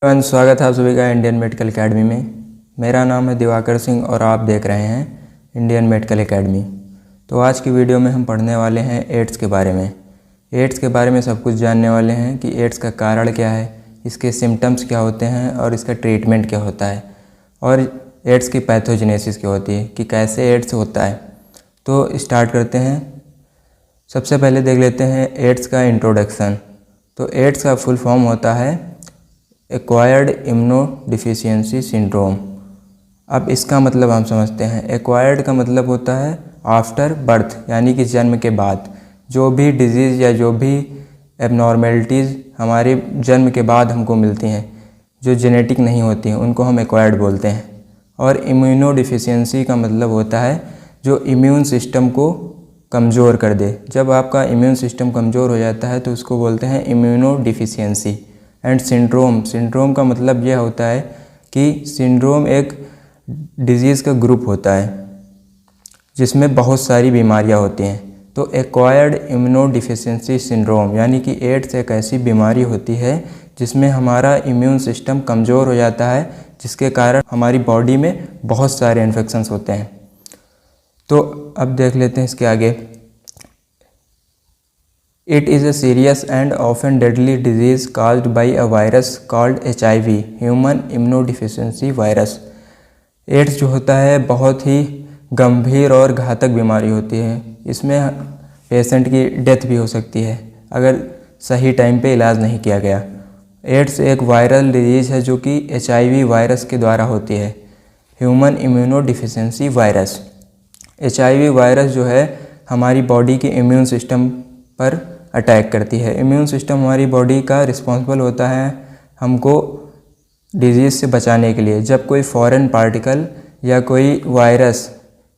स्वागत है आप सभी का इंडियन मेडिकल एकेडमी में। मेरा नाम है दिवाकर सिंह और आप देख रहे हैं इंडियन मेडिकल एकेडमी। तो आज की वीडियो में हम पढ़ने वाले हैं एड्स के बारे में। एड्स के बारे में सब कुछ जानने वाले हैं कि एड्स का कारण क्या है, इसके सिम्टम्स क्या होते हैं और इसका ट्रीटमेंट क्या होता है, और एड्स की पैथोजेनेसिस क्या होती है, कि कैसे एड्स होता है। तो स्टार्ट करते हैं। सबसे पहले देख लेते हैं एड्स का इंट्रोडक्शन। तो एड्स का फुल फॉर्म होता है एक्वायर्ड इम्यूनोडिफिशियेंसी सिंड्रोम। अब इसका मतलब हम समझते हैं। एक्वायर्ड का मतलब होता है आफ्टर बर्थ, यानी कि जन्म के बाद। जो भी डिजीज़ या जो भी एबनॉर्मेलिटीज़ हमारे जन्म के बाद हमको मिलती हैं, जो जेनेटिक नहीं होती हैं, उनको हम एक्वायर्ड बोलते हैं। और इम्यूनोडिफिशियेंसी का मतलब होता है जो इम्यून सिस्टम को कमज़ोर कर दे। जब आपका इम्यून सिस्टम कमज़ोर हो जाता है तो उसको बोलते हैं इम्यूनोडिफिशियेंसी। एंड सिंड्रोम का मतलब यह होता है कि सिंड्रोम एक डिजीज़ का ग्रुप होता है जिसमें बहुत सारी बीमारियां होती हैं। तो एक्वायर्ड इम्यूनोडिफिशियेंसी सिंड्रोम यानी कि एड्स एक ऐसी बीमारी होती है जिसमें हमारा इम्यून सिस्टम कमज़ोर हो जाता है, जिसके कारण हमारी बॉडी में बहुत सारे इन्फेक्शंस होते हैं। तो अब देख लेते हैं इसके आगे। It is a serious and often deadly disease caused by a virus called HIV, Human Immunodeficiency Virus। AIDS जो होता है बहुत ही गंभीर और घातक बीमारी होती है। इसमें पेशेंट की डेथ भी हो सकती है अगर सही टाइम पे इलाज नहीं किया गया। एड्स एक वायरल डिजीज़ है जो कि HIV वायरस के द्वारा होती है, ह्यूमन इम्यूनोडिफिशियेंसी वायरस। HIV वायरस जो है हमारी बॉडी के इम्यून सिस्टम पर अटैक करती है। इम्यून सिस्टम हमारी बॉडी का रिस्पॉन्सिबल होता है हमको डिजीज़ से बचाने के लिए। जब कोई फॉरेन पार्टिकल या कोई वायरस,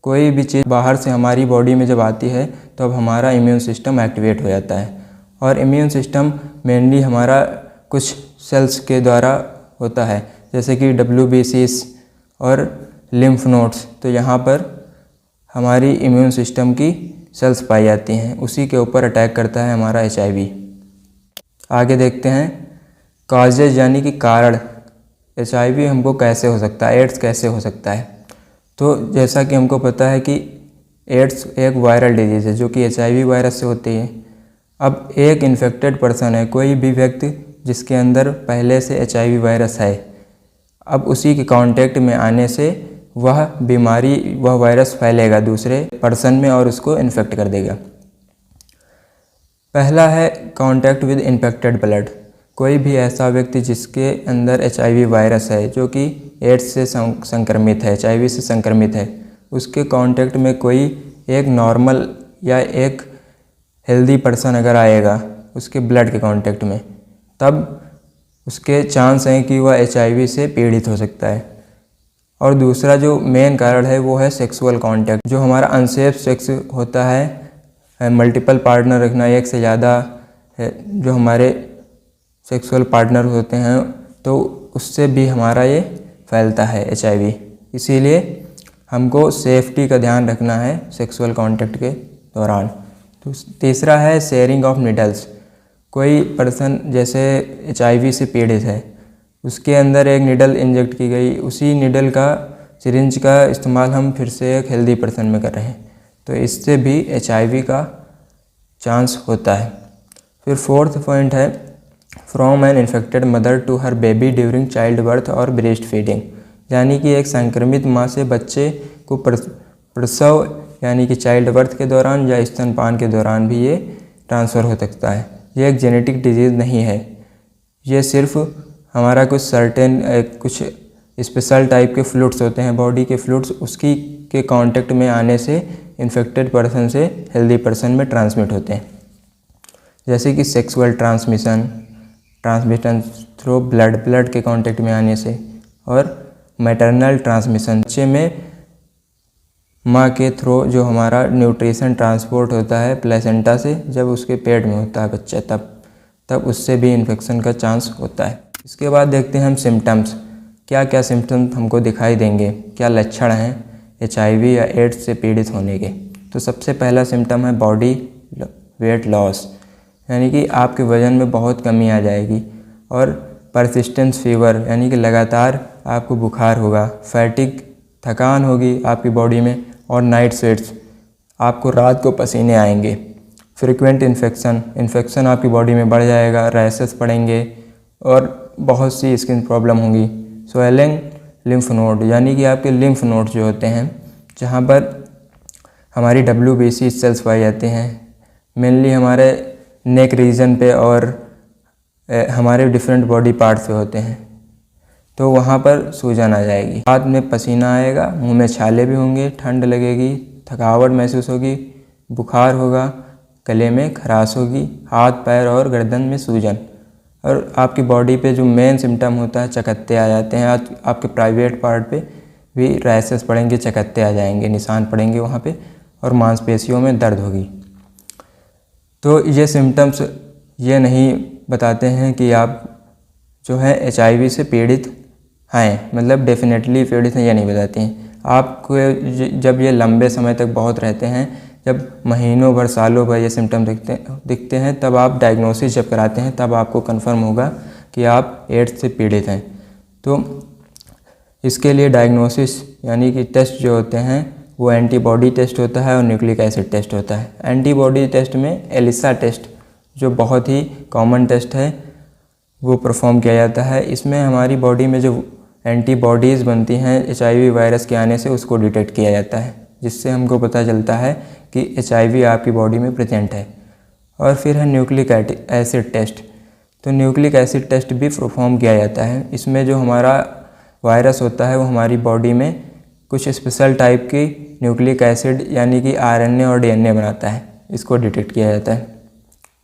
कोई भी चीज़ बाहर से हमारी बॉडी में जब आती है तो अब हमारा इम्यून सिस्टम एक्टिवेट हो जाता है। और इम्यून सिस्टम मेनली हमारा कुछ सेल्स के द्वारा होता है, जैसे कि WBCs और लिम्फ नोड्स। तो यहाँ पर हमारी इम्यून सिस्टम की सेल्स पाई जाती हैं, उसी के ऊपर अटैक करता है हमारा HIV। आगे देखते हैं काजेज यानी कि कारण। HIV हमको कैसे हो सकता है, एड्स कैसे हो सकता है। तो जैसा कि हमको पता है कि एड्स एक वायरल डिजीज़ है जो कि HIV वायरस से होती है। अब एक इन्फेक्टेड पर्सन है, कोई भी व्यक्ति जिसके अंदर पहले से HIV वायरस है, अब उसी के कांटेक्ट में आने से वह बीमारी, वह वायरस फैलेगा दूसरे पर्सन में और उसको इन्फेक्ट कर देगा। पहला है कांटेक्ट विद इन्फेक्टेड ब्लड। कोई भी ऐसा व्यक्ति जिसके अंदर HIV वायरस है, जो कि एड्स से संक्रमित है, HIV से संक्रमित है, उसके कांटेक्ट में कोई एक नॉर्मल या एक हेल्दी पर्सन अगर आएगा उसके ब्लड के कांटेक्ट में, तब उसके चांस हैं कि वह HIV से पीड़ित हो सकता है। और दूसरा जो मेन कारण है वो है सेक्सुअल कांटेक्ट। जो हमारा अनसेफ सेक्स होता है, मल्टीपल पार्टनर रखना, एक से ज़्यादा है जो हमारे सेक्सुअल पार्टनर होते हैं, तो उससे भी हमारा ये फैलता है HIV। इसीलिए हमको सेफ्टी का ध्यान रखना है सेक्सुअल कांटेक्ट के दौरान। तो तीसरा है शेयरिंग ऑफ निडल्स। कोई पर्सन जैसे HIV से पीड़ित है, उसके अंदर एक निडल इंजेक्ट की गई, उसी निडल का, सिरिंज का इस्तेमाल हम फिर से एक हेल्दी पर्सन में कर रहे हैं, तो इससे भी HIV का चांस होता है। फिर फोर्थ पॉइंट है from an infected mother to her baby during child birth और ब्रेस्ट फीडिंग। यानी कि एक संक्रमित माँ से बच्चे को प्रसव यानी कि चाइल्ड बर्थ के दौरान या स्तनपान के दौरान भी ये ट्रांसफ़र हो सकता है। ये एक जेनेटिक डिजीज़ नहीं है, ये सिर्फ हमारा कुछ सर्टेन कुछ स्पेशल टाइप के फ्लूइड्स होते हैं, बॉडी के फ्लूइड्स, उसकी के कांटेक्ट में आने से इन्फेक्टेड पर्सन से हेल्दी पर्सन में ट्रांसमिट होते हैं। जैसे कि सेक्सुअल ट्रांसमिशन थ्रू ब्लड के कांटेक्ट में आने से, और मैटरनल ट्रांसमिशन, बच्चे में माँ के थ्रू जो हमारा न्यूट्रिशन ट्रांसपोर्ट होता है प्लेसेंटा से, जब उसके पेट में होता है बच्चा, तब उससे भी इन्फेक्शन का चांस होता है। इसके बाद देखते हैं हम सिम्टम्स। क्या क्या सिम्टम्स हमको दिखाई देंगे, क्या लक्षण हैं HIV या एड्स से पीड़ित होने के। तो सबसे पहला सिम्टम है बॉडी वेट लॉस, यानी कि आपके वज़न में बहुत कमी आ जाएगी और परसिस्टेंस फीवर यानी कि लगातार आपको बुखार होगा, फैटिग थकान होगी आपकी बॉडी में, और नाइट स्वेट्स आपको रात को पसीने आएंगे। फ्रीक्वेंट इन्फेक्शन आपकी बॉडी में बढ़ जाएगा, रैशेस पड़ेंगे और बहुत सी स्किन प्रॉब्लम होंगी। स्वेलिंग लिम्फ नोड यानी कि आपके लिम्फ नोड जो होते हैं जहाँ पर हमारी WBC सेल्स पाई जाती हैं, मेनली हमारे नेक रीजन पे और हमारे डिफरेंट बॉडी पार्ट्स पे होते हैं, तो वहाँ पर सूजन आ जाएगी, हाथ में पसीना आएगा, मुंह में छाले भी होंगे, ठंड लगेगी, थकावट महसूस होगी, बुखार होगा, गले में खराश होगी, हाथ पैर और गर्दन में सूजन, और आपकी बॉडी पे जो मेन सिम्टम होता है चकत्ते आ जाते हैं। आपके प्राइवेट पार्ट पे भी रैशेस पड़ेंगे, चकत्ते आ जाएंगे, निशान पड़ेंगे वहाँ पे, और मांसपेशियों में दर्द होगी। तो ये सिम्टम्स ये नहीं बताते हैं कि आप जो है HIV से पीड़ित हैं, मतलब डेफिनेटली पीड़ित हैं, ये नहीं बताती हैं। आपको जब ये लंबे समय तक बहुत रहते हैं, जब महीनों भर सालों भर ये सिम्टम दिखते हैं, तब आप डायग्नोसिस जब कराते हैं तब आपको कंफर्म होगा कि आप एड्स से पीड़ित हैं। तो इसके लिए डायग्नोसिस यानी कि टेस्ट जो होते हैं वो एंटीबॉडी टेस्ट होता है और न्यूक्लिक एसिड टेस्ट होता है। एंटीबॉडी टेस्ट में एलिसा टेस्ट जो बहुत ही कॉमन टेस्ट है वो परफॉर्म किया जाता है। इसमें हमारी बॉडी में जो एंटीबॉडीज़ बनती हैं HIV वायरस के आने से, उसको डिटेक्ट किया जाता है, जिससे हमको पता चलता है कि HIV आपकी बॉडी में प्रेजेंट है। और फिर है न्यूक्लिक एसिड टेस्ट। तो न्यूक्लिक एसिड टेस्ट भी परफॉर्म किया जाता है। इसमें जो हमारा वायरस होता है वो हमारी बॉडी में कुछ स्पेशल टाइप की न्यूक्लिक एसिड यानी कि RNA और DNA बनाता है, इसको डिटेक्ट किया जाता है।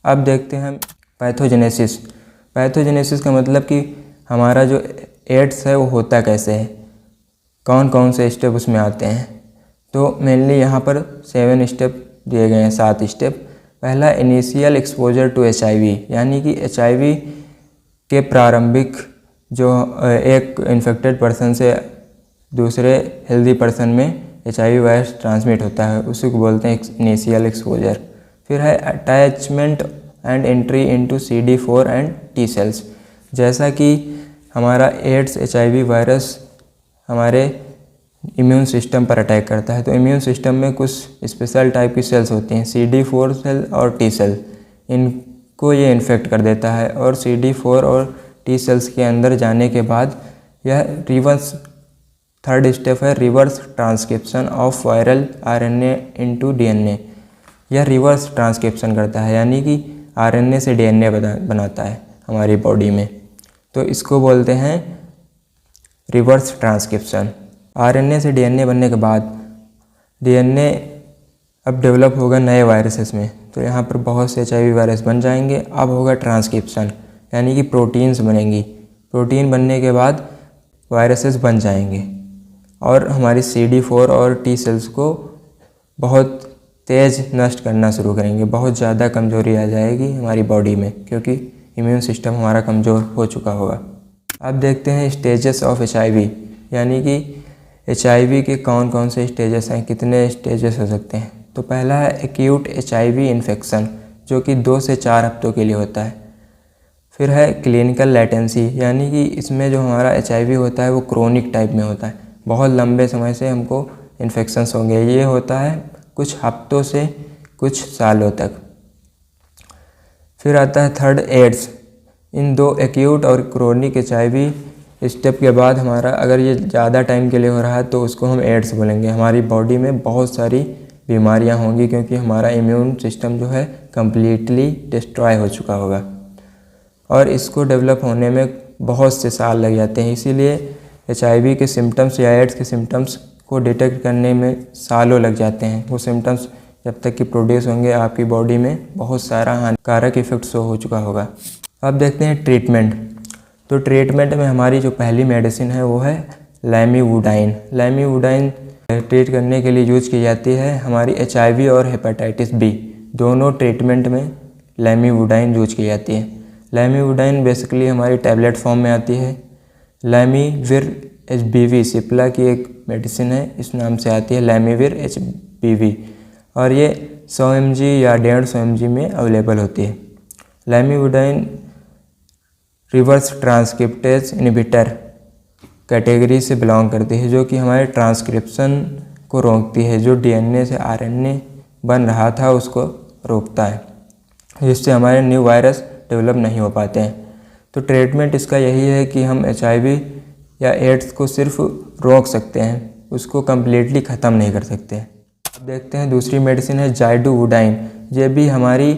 अब देखते हैं पैथोजेनेसिस। पैथोजेनेसिस का मतलब कि हमारा जो एड्स है वो होता कैसे है, कौन कौन से स्टेप उसमें आते हैं। तो मेनली यहाँ पर 7 स्टेप दिए गए हैं, 7 स्टेप। पहला इनिशियल एक्सपोजर टू HIV यानी कि HIV के प्रारंभिक जो एक इन्फेक्टेड पर्सन से दूसरे हेल्दी पर्सन में HIV वायरस ट्रांसमिट होता है, उसी को बोलते हैं इनिशियल एक्सपोजर। फिर है attachment and entry into CD4 and T cells. जैसा कि हमारा एड्स HIV वायरस हमारे इम्यून सिस्टम पर अटैक करता है, तो इम्यून सिस्टम में कुछ स्पेशल टाइप की सेल्स होती हैं, CD4 सेल और T सेल, इनको ये इन्फेक्ट कर देता है। और CD4 और T सेल्स के अंदर जाने के बाद यह रिवर्स, थर्ड स्टेप है reverse transcription of viral RNA into DNA। यह रिवर्स ट्रांसक्रिप्शन करता है यानी कि RNA से DNA बनाता है हमारी बॉडी में, तो इसको बोलते हैं रिवर्स ट्रांसक्रिप्शन। RNA से DNA बनने के बाद DNA अब डेवलप होगा नए वायरसेस में, तो यहाँ पर बहुत से HIV वायरस बन जाएंगे। अब होगा ट्रांसक्रिप्शन यानी कि प्रोटीन्स बनेंगी, प्रोटीन बनने के बाद वायरसेस बन जाएंगे और हमारी CD4 और T सेल्स को बहुत तेज़ नष्ट करना शुरू करेंगे, बहुत ज़्यादा कमज़ोरी आ जाएगी हमारी बॉडी में, क्योंकि इम्यून सिस्टम हमारा कमज़ोर हो चुका होगा। अब देखते हैं स्टेजेस ऑफ HIV यानी कि HIV के कौन कौन से स्टेजेस हैं, कितने स्टेजेस हो सकते हैं। तो पहला है एक्यूट HIV इन्फेक्शन जो कि 2 से 4 हफ्तों के लिए होता है। फिर है क्लिनिकल लेटेंसी यानी कि इसमें जो हमारा HIV होता है वो क्रोनिक टाइप में होता है, बहुत लंबे समय से हमको इन्फेक्शंस होंगे, ये होता है कुछ हफ्तों से कुछ सालों तक। फिर आता है थर्ड एड्स। इन 2 एक्यूट और क्रोनिक HIV स्टेप के बाद हमारा अगर ये ज़्यादा टाइम के लिए हो रहा है तो उसको हम एड्स बोलेंगे। हमारी बॉडी में बहुत सारी बीमारियां होंगी क्योंकि हमारा इम्यून सिस्टम जो है कम्प्लीटली डिस्ट्रॉय हो चुका होगा और इसको डेवलप होने में बहुत से साल लग जाते हैं। इसीलिए HIV के सिम्टम्स या एड्स के सिम्टम्स को डिटेक्ट करने में सालों लग जाते हैं। वो सिम्टम्स जब तक कि प्रोड्यूस होंगे आपकी बॉडी में बहुत सारा हानिकारक इफेक्ट शो हो चुका होगा। अब देखते हैं ट्रीटमेंट। तो ट्रीटमेंट में हमारी जो पहली मेडिसिन है वो है लैमिवुडाइन। लैमिवुडाइन ट्रीट करने के लिए यूज की जाती है हमारी HIV और हेपेटाइटिस B, दोनों ट्रीटमेंट में लैमिवुडाइन यूज की जाती है। लैमिवुडाइन बेसिकली हमारी टैबलेट फॉर्म में आती है। लैमिविर HBV सिप्ला की एक मेडिसिन है, इस नाम से आती है लैमिविर HBV और ये 100 mg या 150 mg में अवेलेबल होती है। लैमिवुडाइन रिवर्स ट्रांसक्रिप्टेज इनहिबिटर कैटेगरी से बिलोंग करती है, जो कि हमारे ट्रांसक्रिप्शन को रोकती है, जो डीएनए से आरएनए बन रहा था उसको रोकता है, जिससे हमारे न्यू वायरस डेवलप नहीं हो पाते हैं। तो ट्रीटमेंट इसका यही है कि हम एचआईवी या एड्स को सिर्फ रोक सकते हैं, उसको कम्प्लीटली ख़त्म नहीं कर सकते। अब देखते हैं दूसरी मेडिसिन है ज़ाइडुवुडाइन। ये भी हमारी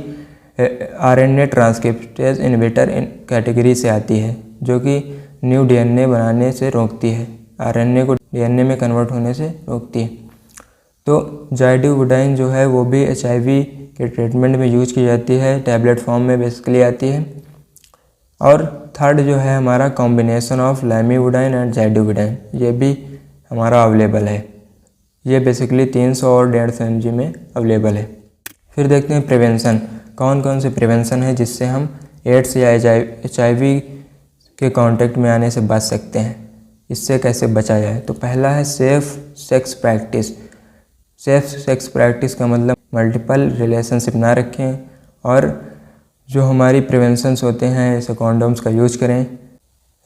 आरएनए ट्रांसक्रिप्टेज इनहिबिटर कैटेगरी से आती है, जो कि न्यू डीएनए बनाने से रोकती है, आरएनए को डीएनए में कन्वर्ट होने से रोकती है। तो ज़ाइडुवुडाइन जो है वो भी एचआईवी के ट्रीटमेंट में यूज की जाती है, टैबलेट फॉर्म में बेसिकली आती है। और थर्ड जो है हमारा कॉम्बिनेशन ऑफ लैमिवुडाइन एंड ज़ाइडुवुडाइन, ये भी हमारा अवेलेबल है। ये बेसिकली 300 और 150 mg में अवेलेबल है। फिर देखते हैं प्रिवेंशन, कौन कौन से प्रिवेंशन है जिससे हम एड्स या एचआईवी के कांटेक्ट में आने से बच सकते हैं, इससे कैसे बचा जाए। तो पहला है safe sex practice. Safe sex practice का मतलब मल्टीपल रिलेशनशिप ना रखें, और जो हमारी प्रिवेंशंस होते हैं जैसे कॉन्डोम्स का यूज करें।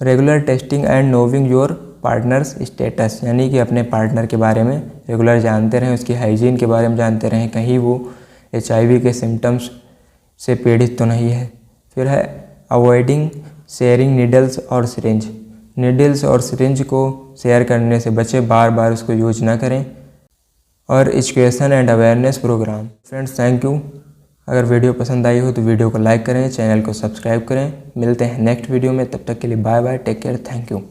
Regular testing and नोविंग your partners status, यानी कि अपने पार्टनर के बारे में रेगुलर जानते रहें, उसकी हाइजीन के बारे में जानते रहें, कहीं वो एचआईवी के सिम्टम्स से पीड़ित तो नहीं है। फिर है अवॉइडिंग शेयरिंग नीडल्स और सिरिंज। नीडल्स और सिरिंज को शेयर करने से बचें, बार बार उसको यूज ना करें। और education and awareness program. Friends thank you. अगर वीडियो पसंद आई हो तो वीडियो को लाइक करें, चैनल को सब्सक्राइब करें। मिलते हैं नेक्स्ट वीडियो में, तब तक के लिए bye bye, take care, thank you.